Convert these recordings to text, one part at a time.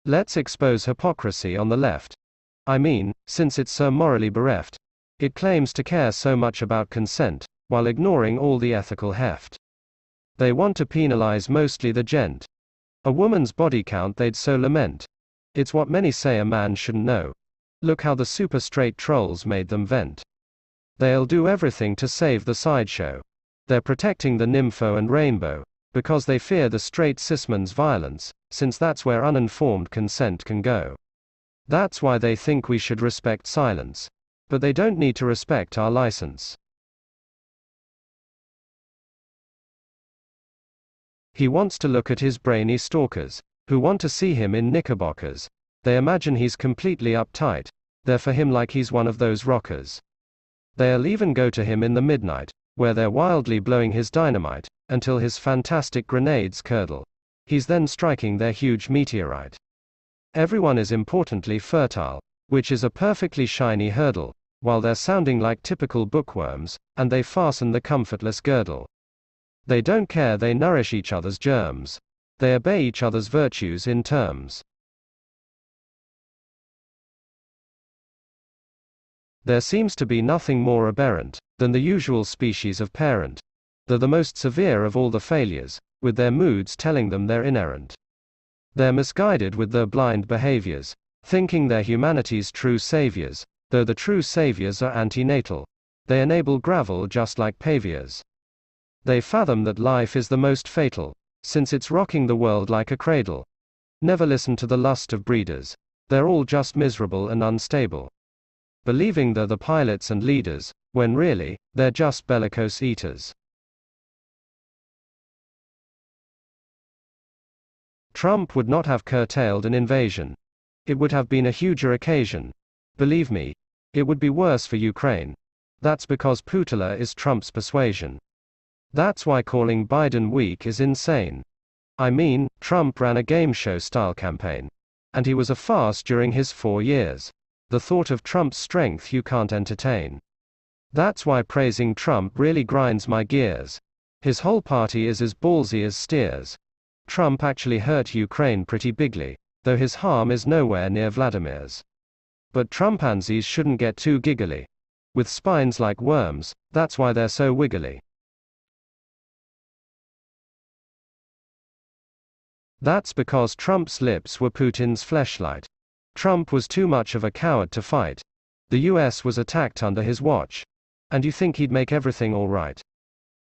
Let's expose hypocrisy on the left. I mean, since it's so morally bereft, it claims to care so much about consent, while ignoring all the ethical heft. They want to penalize mostly the gent. A woman's body count they'd so lament. It's what many say a man shouldn't know. Look how the super straight trolls made them vent. They'll do everything to save the sideshow. They're protecting the nympho and rainbow, because they fear the straight cisman's violence, since that's where uninformed consent can go. That's why they think we should respect silence. But they don't need to respect our license. He wants to look at his brainy stalkers, who want to see him in knickerbockers. They imagine he's completely uptight. They're for him like he's one of those rockers. They'll even go to him in the midnight, where they're wildly blowing his dynamite, until his fantastic grenades curdle. He's then striking their huge meteorite. Everyone is importantly fertile, which is a perfectly shiny hurdle, while they're sounding like typical bookworms, and they fasten the comfortless girdle. They don't care, they nourish each other's germs. They obey each other's virtues in terms. There seems to be nothing more aberrant than the usual species of parent. They're the most severe of all the failures, with their moods telling them they're inerrant. They're misguided with their blind behaviors, thinking they're humanity's true saviors, though the true saviors are antenatal. They enable gravel just like paviors. They fathom that life is the most fatal, since it's rocking the world like a cradle. Never listen to the lust of breeders. They're all just miserable and unstable, believing they're the pilots and leaders, when really, they're just bellicose eaters. Trump would not have curtailed an invasion. It would have been a huger occasion. Believe me, it would be worse for Ukraine. That's because Putila is Trump's persuasion. That's why calling Biden weak is insane. I mean, Trump ran a game show style campaign. And he was a farce during his 4 years. The thought of Trump's strength you can't entertain. That's why praising Trump really grinds my gears. His whole party is as ballsy as steers. Trump actually hurt Ukraine pretty bigly, though his harm is nowhere near Vladimir's. But Trumpansies shouldn't get too giggly. With spines like worms, that's why they're so wiggly. That's because Trump's lips were Putin's fleshlight. Trump was too much of a coward to fight. The US was attacked under his watch. And you think he'd make everything all right?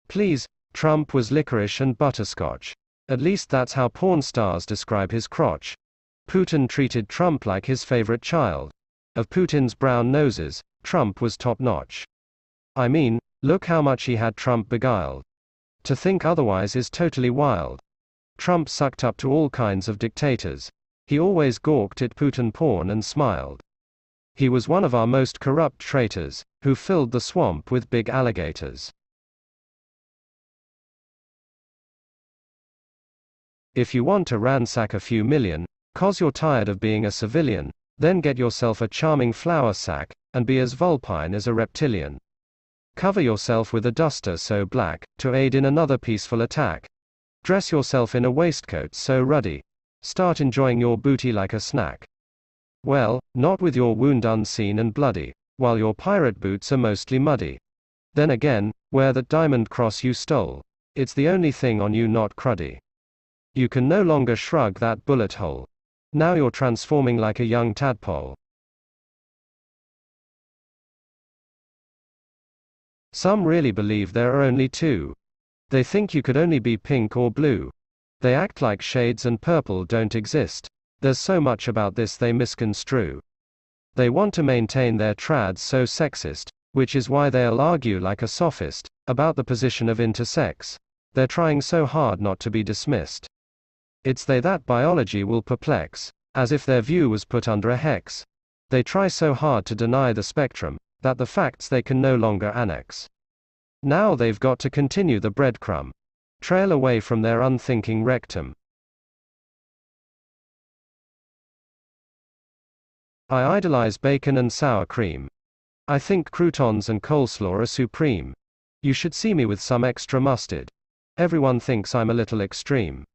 Please, Trump was licorice and butterscotch. At least that's how porn stars describe his crotch. Putin treated Trump like his favorite child. Of Putin's brown noses, Trump was top-notch. I mean, look how much he had Trump beguiled. To think otherwise is totally wild. Trump sucked up to all kinds of dictators. He always gawked at Putin porn and smiled. He was one of our most corrupt traitors, who filled the swamp with big alligators. If you want to ransack a few million, 'cause you're tired of being a civilian, then get yourself a charming flour sack, and be as vulpine as a reptilian. Cover yourself with a duster so black, to aid in another peaceful attack. Dress yourself in a waistcoat so ruddy. Start enjoying your booty like a snack. Well, not with your wound unseen and bloody, while your pirate boots are mostly muddy. Then again, wear that diamond cross you stole. It's the only thing on you not cruddy. You can no longer shrug that bullet hole. Now you're transforming like a young tadpole. Some really believe there are only two. They think you could only be pink or blue. They act like shades and purple don't exist. There's so much about this they misconstrue. They want to maintain their trads so sexist, which is why they'll argue like a sophist, about the position of intersex. They're trying so hard not to be dismissed. It's they that biology will perplex, as if their view was put under a hex. They try so hard to deny the spectrum, that the facts they can no longer annex. Now they've got to continue the breadcrumb trail away from their unthinking rectum. I idolize bacon and sour cream. I think croutons and coleslaw are supreme. You should see me with some extra mustard. Everyone thinks I'm a little extreme.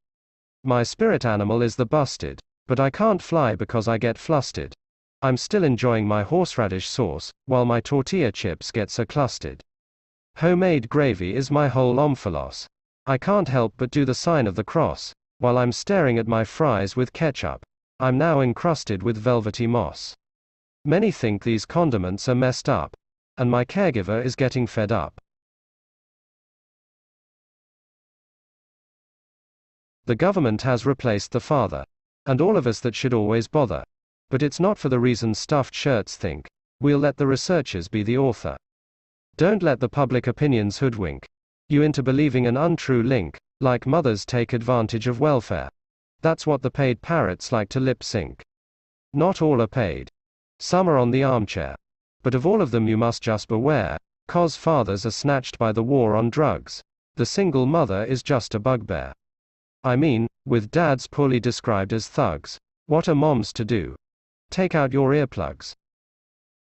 My spirit animal is the busted But I can't fly because I get flustered. I'm still enjoying my horseradish sauce, while my tortilla chips get so clustered. Homemade gravy is my whole omphalos. I can't help but do the sign of the cross, while I'm staring at my fries with ketchup. I'm now encrusted with velvety moss. Many think these condiments are messed up. And my caregiver is getting fed up. The government has replaced the father. And all of us that should always bother. But it's not for the reason stuffed shirts think. We'll let the researchers be the author. Don't let the public opinions hoodwink you into believing an untrue link, like mothers take advantage of welfare. That's what the paid parrots like to lip sync. Not all are paid. Some are on the armchair. But of all of them you must just beware, 'cause fathers are snatched by the war on drugs. The single mother is just a bugbear. I mean, with dads poorly described as thugs. What are moms to do? Take out your earplugs.